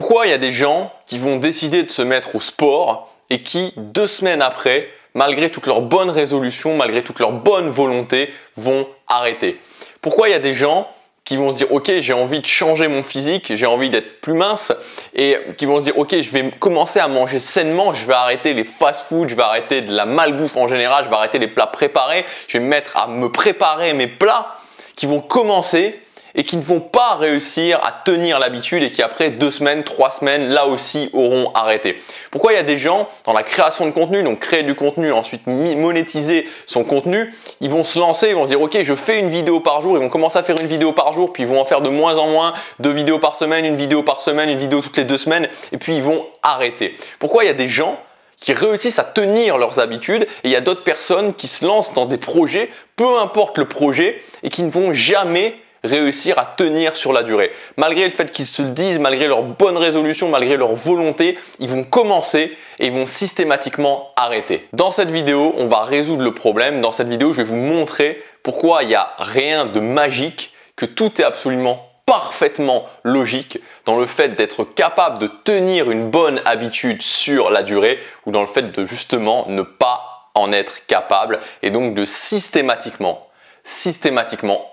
Pourquoi il y a des gens qui vont décider de se mettre au sport et qui, 2 semaines après, malgré toutes leurs bonnes résolutions, malgré toute leur bonne volonté, vont arrêter? Pourquoi il y a des gens qui vont se dire « Ok, j'ai envie de changer mon physique, j'ai envie d'être plus mince » et qui vont se dire « Ok, je vais commencer à manger sainement, je vais arrêter les fast-food, je vais arrêter de la malbouffe en général, je vais arrêter les plats préparés, je vais me mettre à me préparer mes plats » qui vont commencer et qui ne vont pas réussir à tenir l'habitude et qui après 2 semaines, 3 semaines, là aussi auront arrêté. Pourquoi il y a des gens dans la création de contenu, donc créer du contenu, ensuite monétiser son contenu, ils vont se lancer, ils vont se dire ok, je fais une vidéo par jour, ils vont commencer à faire une vidéo par jour, puis ils vont en faire de moins en moins, 2 vidéos par semaine, une vidéo par semaine, une vidéo toutes les 2 semaines, et puis ils vont arrêter. Pourquoi il y a des gens qui réussissent à tenir leurs habitudes et il y a d'autres personnes qui se lancent dans des projets, peu importe le projet, et qui ne vont jamais réussir à tenir sur la durée. Malgré le fait qu'ils se le disent, malgré leurs bonnes résolutions, malgré leur volonté, ils vont commencer et ils vont systématiquement arrêter. Dans cette vidéo, on va résoudre le problème. Dans cette vidéo, je vais vous montrer pourquoi il n'y a rien de magique, que tout est absolument parfaitement logique dans le fait d'être capable de tenir une bonne habitude sur la durée ou dans le fait de justement ne pas en être capable et donc de systématiquement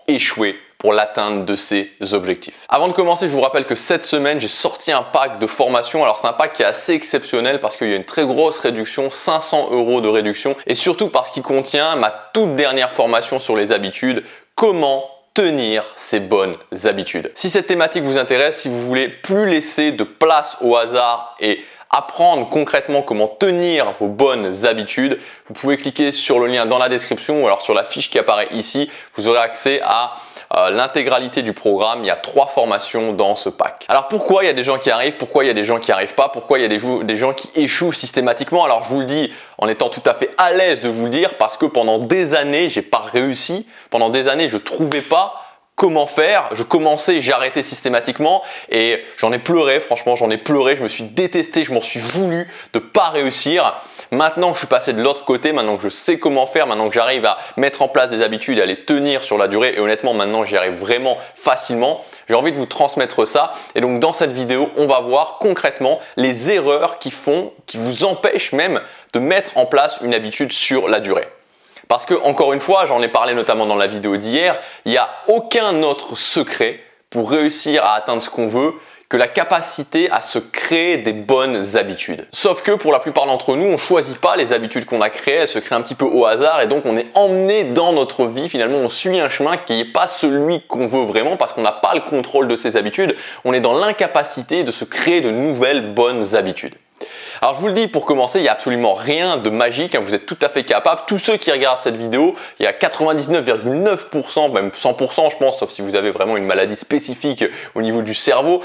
échouer pour l'atteinte de ses objectifs. Avant de commencer, je vous rappelle que cette semaine, j'ai sorti un pack de formation. Alors c'est un pack qui est assez exceptionnel parce qu'il y a une très grosse réduction, 500 € de réduction et surtout parce qu'il contient ma toute dernière formation sur les habitudes, comment tenir ces bonnes habitudes. Si cette thématique vous intéresse, si vous voulez plus laisser de place au hasard et apprendre concrètement comment tenir vos bonnes habitudes, vous pouvez cliquer sur le lien dans la description ou alors sur la fiche qui apparaît ici. Vous aurez accès à l'intégralité du programme. Il y a 3 formations dans ce pack. Alors pourquoi il y a des gens qui arrivent, pourquoi il y a des gens qui n'y arrivent pas, pourquoi il y a des gens qui échouent systématiquement? Alors je vous le dis en étant tout à fait à l'aise de vous le dire parce que pendant des années, j'ai pas réussi. Pendant des années, je trouvais pas comment faire, je commençais, j'arrêtais systématiquement et j'en ai pleuré, franchement j'en ai pleuré, je me suis détesté, je m'en suis voulu de pas réussir. Maintenant que je suis passé de l'autre côté, maintenant que je sais comment faire, maintenant que j'arrive à mettre en place des habitudes et à les tenir sur la durée et honnêtement maintenant j'y arrive vraiment facilement, j'ai envie de vous transmettre ça et donc dans cette vidéo on va voir concrètement les erreurs qui vous empêchent même de mettre en place une habitude sur la durée. Parce que, encore une fois, j'en ai parlé notamment dans la vidéo d'hier, il n'y a aucun autre secret pour réussir à atteindre ce qu'on veut que la capacité à se créer des bonnes habitudes. Sauf que pour la plupart d'entre nous, on ne choisit pas les habitudes qu'on a créées, elles se créent un petit peu au hasard et donc on est emmené dans notre vie, finalement on suit un chemin qui n'est pas celui qu'on veut vraiment parce qu'on n'a pas le contrôle de ses habitudes, on est dans l'incapacité de se créer de nouvelles bonnes habitudes. Alors je vous le dis pour commencer, il n'y a absolument rien de magique, vous êtes tout à fait capable. Tous ceux qui regardent cette vidéo, il y a 99,9%, même 100% je pense, sauf si vous avez vraiment une maladie spécifique au niveau du cerveau,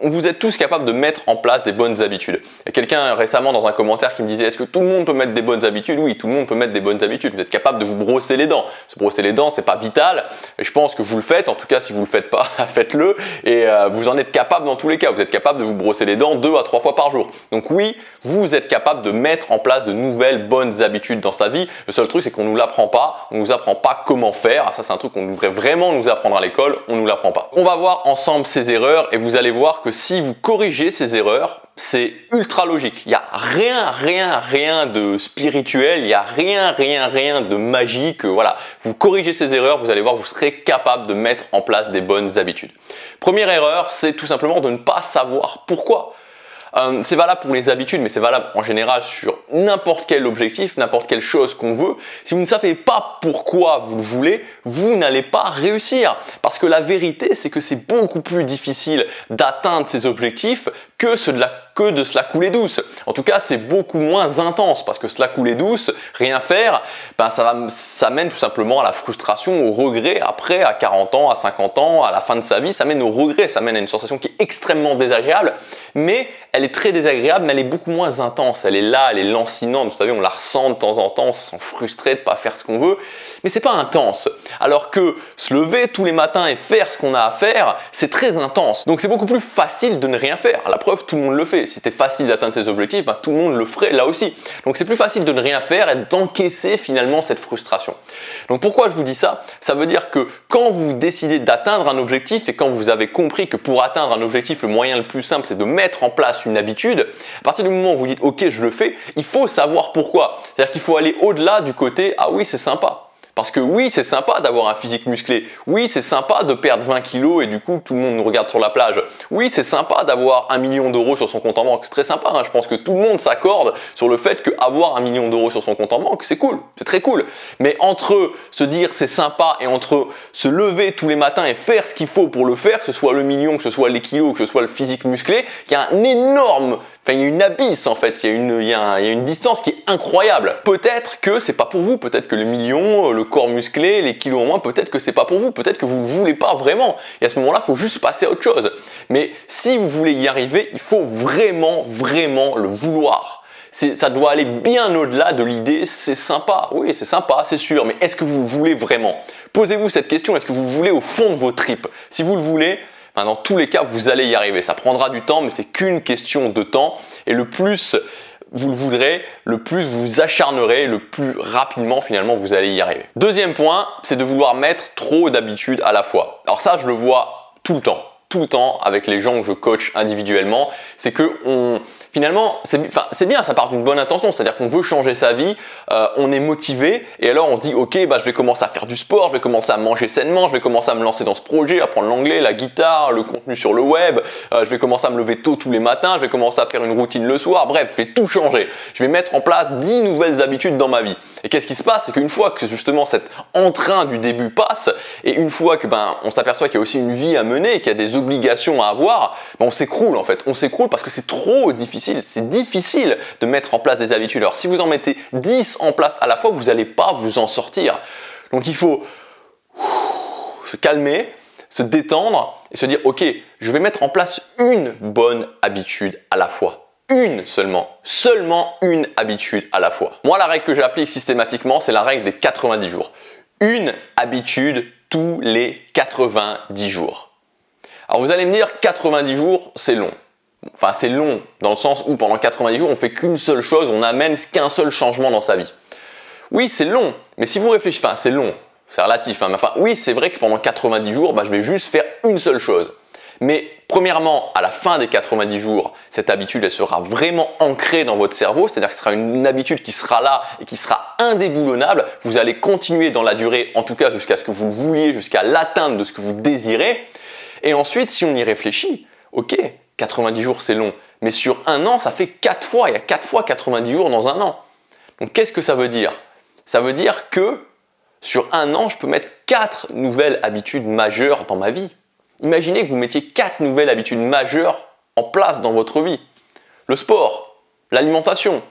vous êtes tous capables de mettre en place des bonnes habitudes. Il y a quelqu'un récemment dans un commentaire qui me disait « Est-ce que tout le monde peut mettre des bonnes habitudes ?» Oui, tout le monde peut mettre des bonnes habitudes. Vous êtes capable de vous brosser les dents. Se brosser les dents, c'est pas vital. Et je pense que vous le faites. En tout cas, si vous le faites pas, faites-le. Et vous en êtes capable dans tous les cas. Vous êtes capable de vous brosser les dents 2 à 3 fois par jour. Donc oui, vous êtes capable de mettre en place de nouvelles bonnes habitudes dans sa vie. Le seul truc, c'est qu'on ne nous l'apprend pas. On ne nous apprend pas comment faire. Ça, c'est un truc qu'on devrait vraiment nous apprendre à l'école. On ne nous l'apprend pas. On va voir ensemble ces erreurs et vous allez voir que si vous corrigez ces erreurs, c'est ultra logique. Il n'y a rien de spirituel. Il n'y a rien de magique. Voilà. Vous corrigez ces erreurs, vous allez voir, vous serez capable de mettre en place des bonnes habitudes. Première erreur, c'est tout simplement de ne pas savoir pourquoi. C'est valable pour les habitudes, mais c'est valable en général sur n'importe quel objectif, n'importe quelle chose qu'on veut. Si vous ne savez pas pourquoi vous le voulez, vous n'allez pas réussir. Parce que la vérité, c'est que c'est beaucoup plus difficile d'atteindre ces objectifs que de se la couler douce. En tout cas, c'est beaucoup moins intense parce que se la couler douce, rien faire, ça mène tout simplement à la frustration, au regret après, à 40 ans, à 50 ans, à la fin de sa vie, ça mène au regret, ça mène à une sensation qui est extrêmement désagréable, mais elle est très désagréable, mais elle est beaucoup moins intense. Elle est là, elle est lancinante, vous savez, on la ressent de temps en temps, on se sent frustré de ne pas faire ce qu'on veut, mais c'est pas intense. Alors que se lever tous les matins et faire ce qu'on a à faire, c'est très intense. Donc c'est beaucoup plus facile de ne rien faire. La preuve, tout le monde le fait. Si c'était facile d'atteindre ses objectifs, bah, tout le monde le ferait là aussi. Donc c'est plus facile de ne rien faire et d'encaisser finalement cette frustration. Donc pourquoi je vous dis ça? Ça veut dire que quand vous décidez d'atteindre un objectif et quand vous avez compris que pour atteindre un objectif, le moyen le plus simple, c'est de mettre en place une habitude, à partir du moment où vous dites ok, je le fais, il faut savoir pourquoi. C'est-à-dire qu'il faut aller au-delà du côté ah oui, c'est sympa. Parce que oui, c'est sympa d'avoir un physique musclé. Oui, c'est sympa de perdre 20 kilos et du coup, tout le monde nous regarde sur la plage. Oui, c'est sympa d'avoir 1 million d'euros sur son compte en banque. C'est très sympa, hein. Je pense que tout le monde s'accorde sur le fait qu'avoir 1 million d'euros sur son compte en banque, c'est cool. C'est très cool. Mais entre se dire c'est sympa et entre se lever tous les matins et faire ce qu'il faut pour le faire, que ce soit le million, que ce soit les kilos, que ce soit le physique musclé, il y a un énorme... Enfin, il y a une abysse en fait, il y a une distance qui est incroyable. Peut-être que c'est pas pour vous, peut-être que le million, le corps musclé, les kilos en moins, peut-être que c'est pas pour vous, peut-être que vous ne voulez pas vraiment. Et à ce moment-là, il faut juste passer à autre chose. Mais si vous voulez y arriver, il faut vraiment le vouloir. Ça doit aller bien au-delà de l'idée c'est sympa. Oui, c'est sympa, c'est sûr, mais est-ce que vous le voulez vraiment? Posez-vous cette question, est-ce que vous le voulez au fond de vos tripes? Si vous le voulez, dans tous les cas, vous allez y arriver. Ça prendra du temps, mais c'est qu'une question de temps. Et le plus vous le voudrez, le plus vous vous acharnerez, le plus rapidement finalement vous allez y arriver. Deuxième point, c'est de vouloir mettre trop d'habitudes à la fois. Alors ça, je le vois tout le temps avec les gens que je coach individuellement, c'est que finalement, c'est bien, ça part d'une bonne intention, c'est-à-dire qu'on veut changer sa vie, on est motivé et alors on se dit ok, bah, je vais commencer à faire du sport, je vais commencer à manger sainement, je vais commencer à me lancer dans ce projet, apprendre l'anglais, la guitare, le contenu sur le web, je vais commencer à me lever tôt tous les matins, je vais commencer à faire une routine le soir, bref, je vais tout changer. Je vais mettre en place 10 nouvelles habitudes dans ma vie. Et qu'est-ce qui se passe? C'est qu'une fois que justement cet entrain du début passe et une fois que on s'aperçoit qu'il y a aussi une vie à mener, qu'il y a des obligations à avoir, on s'écroule en fait. On s'écroule parce que c'est trop difficile. C'est difficile de mettre en place des habitudes. Alors si vous en mettez 10 en place à la fois, vous n'allez pas vous en sortir. Donc il faut se calmer, se détendre et se dire ok, je vais mettre en place une bonne habitude à la fois. Une seulement une habitude à la fois. Moi, la règle que j'applique systématiquement, c'est la règle des 90 jours. Une habitude tous les 90 jours. Alors vous allez me dire 90 jours, c'est long. Enfin, c'est long dans le sens où pendant 90 jours, on fait qu'une seule chose, on n'amène qu'un seul changement dans sa vie. Oui, c'est long, mais si vous réfléchissez, enfin c'est long, c'est relatif, hein, mais enfin oui, c'est vrai que pendant 90 jours, je vais juste faire une seule chose. Mais premièrement, à la fin des 90 jours, cette habitude, elle sera vraiment ancrée dans votre cerveau, c'est-à-dire que ce sera une habitude qui sera là et qui sera indéboulonnable. Vous allez continuer dans la durée, en tout cas jusqu'à ce que vous le vouliez, jusqu'à l'atteinte de ce que vous désirez. Et ensuite, si on y réfléchit, ok, 90 jours c'est long, mais sur un an, ça fait 4 fois, il y a 4 fois 90 jours dans un an. Donc qu'est-ce que ça veut dire? Ça veut dire que sur un an, je peux mettre 4 nouvelles habitudes majeures dans ma vie. Imaginez que vous mettiez 4 nouvelles habitudes majeures en place dans votre vie. Le sport, l'alimentation,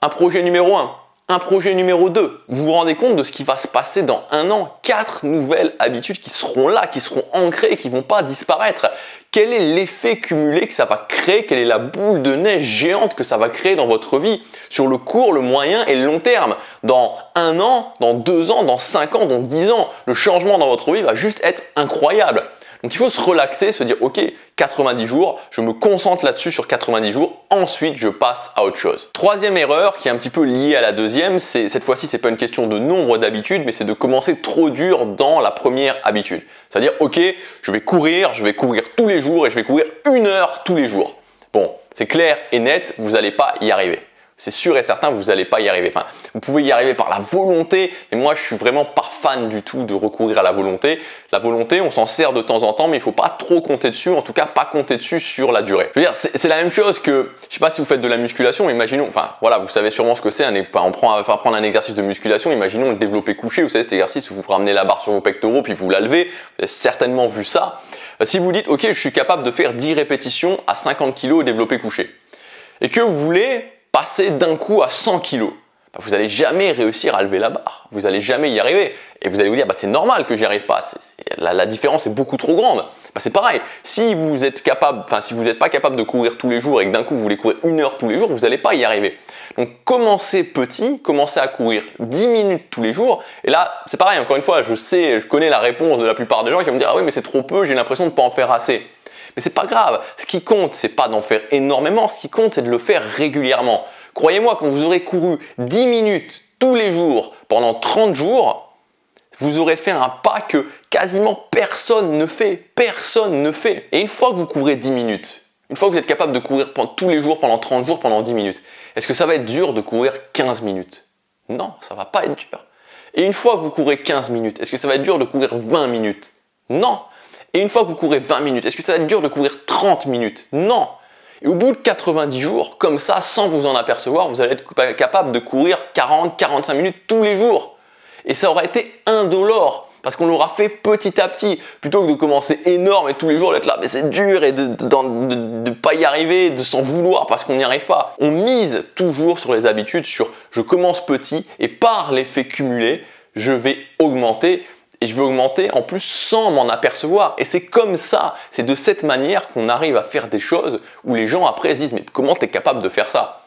un projet numéro 1, un projet numéro 2. Vous vous rendez compte de ce qui va se passer dans un an? 4 nouvelles habitudes qui seront là, qui seront ancrées, qui ne vont pas disparaître. Quel est l'effet cumulé que ça va créer? Quelle est la boule de neige géante que ça va créer dans votre vie sur le court, le moyen et le long terme? Dans un an, dans 2 ans, dans 5 ans, dans 10 ans, le changement dans votre vie va juste être incroyable. Donc il faut se relaxer, se dire ok, 90 jours, je me concentre là-dessus sur 90 jours, ensuite je passe à autre chose. Troisième erreur qui est un petit peu liée à la deuxième, c'est cette fois-ci c'est pas une question de nombre d'habitudes, mais c'est de commencer trop dur dans la première habitude. C'est-à-dire ok, je vais courir tous les jours et je vais courir 1 heure tous les jours. Bon, c'est clair et net, vous n'allez pas y arriver. C'est sûr et certain, vous n'allez pas y arriver. Enfin, vous pouvez y arriver par la volonté, mais moi je suis vraiment pas fan du tout de recourir à la volonté. La volonté, on s'en sert de temps en temps, mais il ne faut pas trop compter dessus, en tout cas pas compter dessus sur la durée. Je veux dire, c'est la même chose que, je sais pas si vous faites de la musculation, imaginons, enfin voilà, vous savez sûrement ce que c'est, on va prendre un exercice de musculation, imaginons le développé couché, vous savez cet exercice où vous ramenez la barre sur vos pectoraux puis vous la levez, vous avez certainement vu ça. Si vous dites, ok, je suis capable de faire 10 répétitions à 50 kg au développé couché, et que vous voulez passer d'un coup à 100 kg, vous n'allez jamais réussir à lever la barre, vous n'allez jamais y arriver. Et vous allez vous dire, c'est normal que j'y arrive pas, la différence est beaucoup trop grande. C'est pareil, si vous êtes si vous n'êtes pas capable de courir tous les jours et que d'un coup vous voulez courir 1 heure tous les jours, vous n'allez pas y arriver. Donc commencez petit, commencez à courir 10 minutes tous les jours. Et là, c'est pareil, encore une fois, je connais la réponse de la plupart des gens qui vont me dire, ah oui mais c'est trop peu, j'ai l'impression de ne pas en faire assez. Mais c'est pas grave. Ce qui compte, c'est pas d'en faire énormément. Ce qui compte, c'est de le faire régulièrement. Croyez-moi, quand vous aurez couru 10 minutes tous les jours pendant 30 jours, vous aurez fait un pas que quasiment personne ne fait. Personne ne fait. Et une fois que vous courez 10 minutes, une fois que vous êtes capable de courir tous les jours, pendant 30 jours, pendant 10 minutes, est-ce que ça va être dur de courir 15 minutes? Non, ça va pas être dur. Et une fois que vous courez 15 minutes, est-ce que ça va être dur de courir 20 minutes? Non. Et une fois que vous courez 20 minutes, est-ce que ça va être dur de courir 30 minutes? Non. Et au bout de 90 jours, comme ça, sans vous en apercevoir, vous allez être capable de courir 40-45 minutes tous les jours. Et ça aura été indolore, parce qu'on l'aura fait petit à petit, plutôt que de commencer énorme et tous les jours d'être là, mais c'est dur, et de pas y arriver, de s'en vouloir parce qu'on n'y arrive pas. On mise toujours sur les habitudes, sur je commence petit, et par l'effet cumulé, je vais augmenter. Et je vais augmenter en plus sans m'en apercevoir. Et c'est comme ça, c'est de cette manière qu'on arrive à faire des choses où les gens après se disent mais comment tu es capable de faire ça?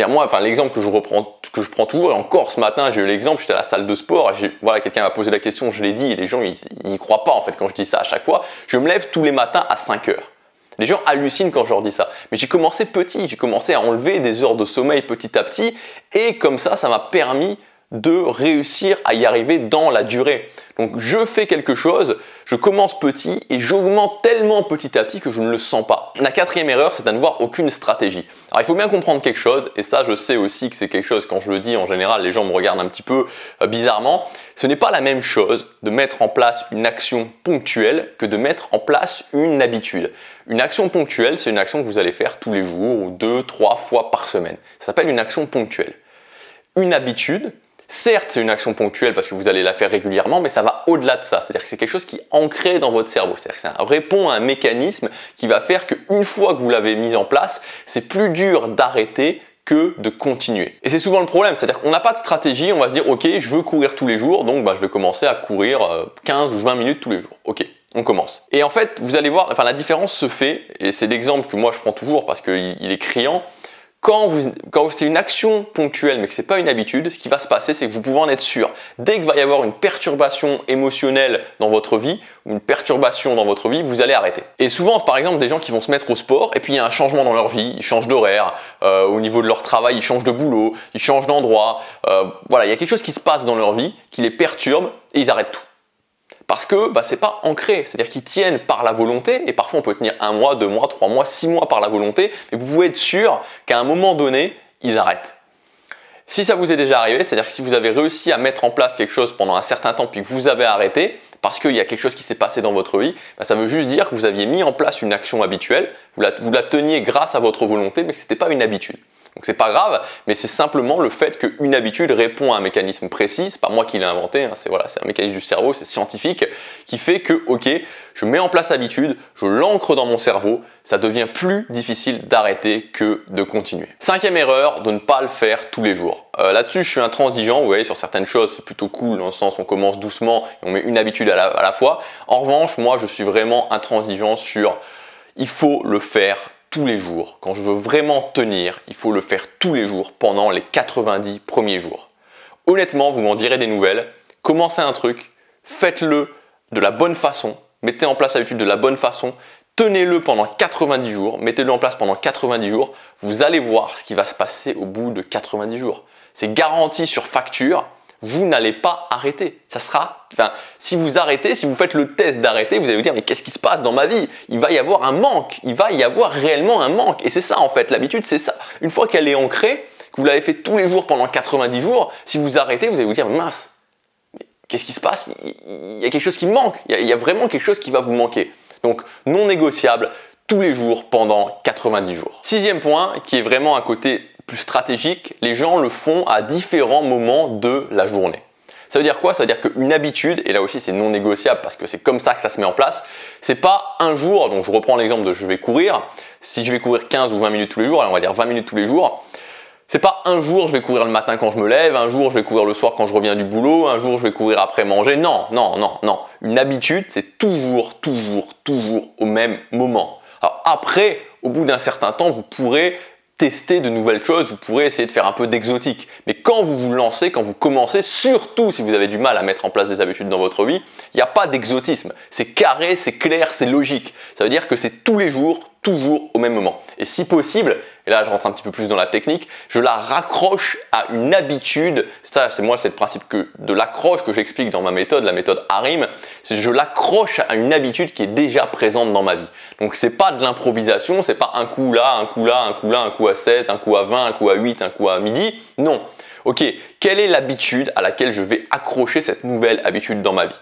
Moi, l'exemple que je prends toujours, et encore ce matin j'ai eu l'exemple, j'étais à la salle de sport, voilà, quelqu'un m'a posé la question, je l'ai dit, et les gens ils n'y croient pas en fait quand je dis ça à chaque fois. Je me lève tous les matins à 5 heures. Les gens hallucinent quand je leur dis ça. Mais j'ai commencé petit, j'ai commencé à enlever des heures de sommeil petit à petit, et comme ça m'a permis de réussir à y arriver dans la durée. Donc je fais quelque chose, je commence petit et j'augmente tellement petit à petit que je ne le sens pas. La quatrième erreur, c'est à n'avoir aucune stratégie. Alors il faut bien comprendre quelque chose, et ça je sais aussi que c'est quelque chose, quand je le dis en général, les gens me regardent un petit peu bizarrement. Ce n'est pas la même chose de mettre en place une action ponctuelle que de mettre en place une habitude. Une action ponctuelle, c'est une action que vous allez faire tous les jours ou 2-3 fois par semaine. Ça s'appelle une action ponctuelle. Une habitude, certes, c'est une action ponctuelle parce que vous allez la faire régulièrement, mais ça va au-delà de ça. C'est-à-dire que c'est quelque chose qui est ancré dans votre cerveau. C'est-à-dire que ça répond à un mécanisme qui va faire qu'une fois que vous l'avez mis en place, c'est plus dur d'arrêter que de continuer. Et c'est souvent le problème, c'est-à-dire qu'on n'a pas de stratégie, on va se dire ok, je veux courir tous les jours, donc je vais commencer à courir 15 ou 20 minutes tous les jours. Ok, on commence. Et en fait, vous allez voir, la différence se fait, et c'est l'exemple que moi je prends toujours parce qu'il est criant. Quand c'est une action ponctuelle mais que ce n'est pas une habitude, ce qui va se passer, c'est que vous pouvez en être sûr. Dès qu'il va y avoir une perturbation émotionnelle dans votre vie, ou une perturbation dans votre vie, vous allez arrêter. Et souvent, par exemple, des gens qui vont se mettre au sport, et puis il y a un changement dans leur vie, ils changent d'horaire, au niveau de leur travail, ils changent de boulot, ils changent d'endroit, voilà, il y a quelque chose qui se passe dans leur vie qui les perturbe, et ils arrêtent tout. Parce que c'est pas ancré, c'est-à-dire qu'ils tiennent par la volonté, et parfois on peut tenir 1 mois, 2 mois, 3 mois, 6 mois par la volonté, mais vous pouvez être sûr qu'à un moment donné, ils arrêtent. Si ça vous est déjà arrivé, c'est-à-dire que si vous avez réussi à mettre en place quelque chose pendant un certain temps, puis que vous avez arrêté, parce qu'il y a quelque chose qui s'est passé dans votre vie, ça veut juste dire que vous aviez mis en place une action habituelle, vous la teniez grâce à votre volonté, mais que ce n'était pas une habitude. Donc c'est pas grave, mais c'est simplement le fait qu'une habitude répond à un mécanisme précis, c'est pas moi qui l'ai inventé, c'est un mécanisme du cerveau, c'est scientifique, qui fait que ok, je mets en place l'habitude, je l'ancre dans mon cerveau, ça devient plus difficile d'arrêter que de continuer. Cinquième erreur, de ne pas le faire tous les jours. Là-dessus, je suis intransigeant, vous voyez, sur certaines choses, c'est plutôt cool, dans le sens où on commence doucement et on met une habitude à la fois. En revanche, moi, je suis vraiment intransigeant sur il faut le faire tous les jours. Quand je veux vraiment tenir, il faut le faire tous les jours pendant les 90 premiers jours. Honnêtement, vous m'en direz des nouvelles. Commencez un truc, faites-le de la bonne façon, mettez en place l'habitude de la bonne façon, tenez-le pendant 90 jours, mettez-le en place pendant 90 jours, vous allez voir ce qui va se passer au bout de 90 jours. C'est garanti sur facture. Vous n'allez pas arrêter. Si vous arrêtez, si vous faites le test d'arrêter, vous allez vous dire mais qu'est-ce qui se passe dans ma vie? Il va y avoir un manque, il va y avoir réellement un manque. Et c'est ça en fait, l'habitude c'est ça. Une fois qu'elle est ancrée, que vous l'avez fait tous les jours pendant 90 jours, si vous arrêtez, vous allez vous dire mince, qu'est-ce qui se passe? Il y a quelque chose qui me manque, il y a vraiment quelque chose qui va vous manquer. Donc non négociable, tous les jours pendant 90 jours. Sixième point, qui est vraiment un côté plus stratégique, les gens le font à différents moments de la journée. Ça veut dire quoi? Ça veut dire qu'une habitude, et là aussi c'est non négociable parce que c'est comme ça que ça se met en place, c'est pas un jour, donc je reprends l'exemple de je vais courir, si je vais courir 15 ou 20 minutes tous les jours, alors on va dire 20 minutes tous les jours, c'est pas un jour je vais courir le matin quand je me lève, un jour je vais courir le soir quand je reviens du boulot, un jour je vais courir après manger, non. Une habitude c'est toujours au même moment. Alors après, au bout d'un certain temps, vous pourrez tester de nouvelles choses, vous pourrez essayer de faire un peu d'exotique. Mais quand vous vous lancez, quand vous commencez, surtout si vous avez du mal à mettre en place des habitudes dans votre vie, il n'y a pas d'exotisme. C'est carré, c'est clair, c'est logique. Ça veut dire que c'est tous les jours, toujours au même moment. Et si possible, et là je rentre un petit peu plus dans la technique, je la raccroche à une habitude. Ça, c'est le principe de l'accroche que j'explique dans ma méthode, la méthode ARIM. C'est je l'accroche à une habitude qui est déjà présente dans ma vie. Donc c'est pas de l'improvisation, c'est pas un coup là, un coup là, un coup là, un coup à 16, un coup à 20, un coup à 8, un coup à midi. Non. Ok, quelle est l'habitude à laquelle je vais accrocher cette nouvelle habitude dans ma vie?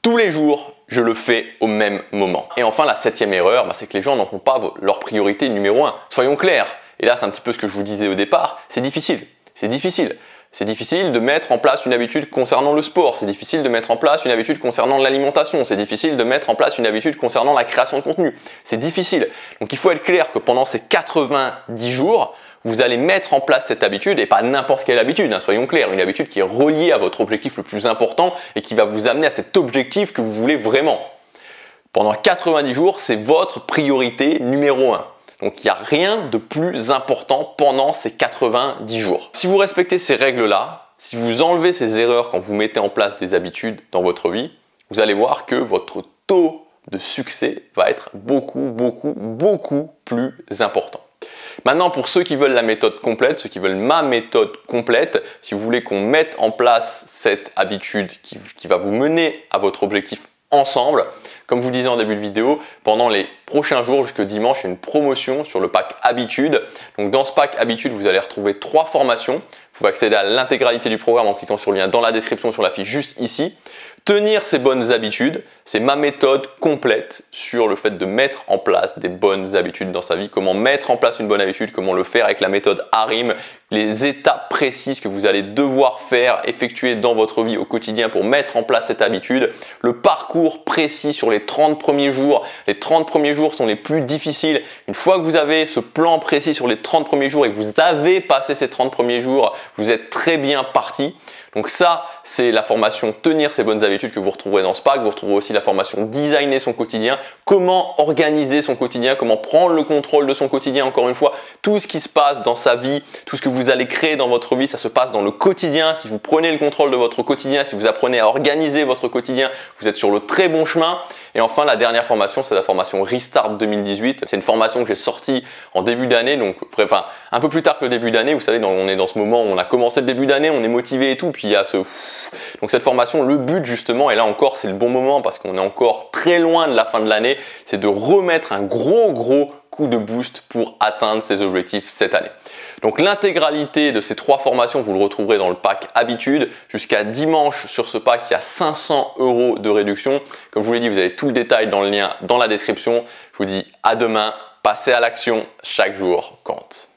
Tous les jours, je le fais au même moment. Et enfin, la 7e erreur, c'est que les gens n'en font pas leur priorité numéro 1. Soyons clairs, et là c'est un petit peu ce que je vous disais au départ, c'est difficile. C'est difficile. C'est difficile de mettre en place une habitude concernant le sport, c'est difficile de mettre en place une habitude concernant l'alimentation, c'est difficile de mettre en place une habitude concernant la création de contenu. C'est difficile. Donc il faut être clair que pendant ces 90 jours, vous allez mettre en place cette habitude et pas n'importe quelle habitude, soyons clairs, une habitude qui est reliée à votre objectif le plus important et qui va vous amener à cet objectif que vous voulez vraiment. Pendant 90 jours, c'est votre priorité numéro 1. Donc il n'y a rien de plus important pendant ces 90 jours. Si vous respectez ces règles-là, si vous enlevez ces erreurs quand vous mettez en place des habitudes dans votre vie, vous allez voir que votre taux de succès va être beaucoup plus important. Maintenant, pour ceux qui veulent la méthode complète, ceux qui veulent ma méthode complète, si vous voulez qu'on mette en place cette habitude qui va vous mener à votre objectif ensemble, comme je vous disais en début de vidéo, pendant les prochains jours jusqu'au dimanche, il y a une promotion sur le pack Habitude. Donc dans ce pack Habitude, vous allez retrouver 3 formations. Vous pouvez accéder à l'intégralité du programme en cliquant sur le lien dans la description, sur la fiche juste ici. Tenir ces bonnes habitudes, c'est ma méthode complète sur le fait de mettre en place des bonnes habitudes dans sa vie. Comment mettre en place une bonne habitude, comment le faire avec la méthode ARIM, les étapes précises que vous allez devoir faire, effectuer dans votre vie au quotidien pour mettre en place cette habitude. Le parcours précis sur les 30 premiers jours. Les 30 premiers jours sont les plus difficiles. Une fois que vous avez ce plan précis sur les 30 premiers jours et que vous avez passé ces 30 premiers jours, vous êtes très bien parti. Donc ça, c'est la formation Tenir ses bonnes habitudes que vous retrouverez dans ce pack. Vous retrouverez aussi la formation Designer son quotidien, comment organiser son quotidien, comment prendre le contrôle de son quotidien. Encore une fois, tout ce qui se passe dans sa vie, tout ce que vous allez créer dans votre vie, ça se passe dans le quotidien. Si vous prenez le contrôle de votre quotidien, si vous apprenez à organiser votre quotidien, vous êtes sur le très bon chemin. Et enfin, la dernière formation, c'est la formation Restart 2018. C'est une formation que j'ai sortie en début d'année, donc enfin, un peu plus tard que le début d'année. Vous savez, on est dans ce moment où on a commencé le début d'année, on est motivé et tout, puis il y a ce... Donc cette formation, le but justement, et là encore c'est le bon moment parce qu'on est encore très loin de la fin de l'année, c'est de remettre un gros coup de boost pour atteindre ses objectifs cette année. Donc l'intégralité de ces 3 formations, vous le retrouverez dans le pack Habitude. Jusqu'à dimanche sur ce pack, il y a 500 € de réduction. Comme je vous l'ai dit, vous avez tout le détail dans le lien dans la description. Je vous dis à demain, passez à l'action, chaque jour compte.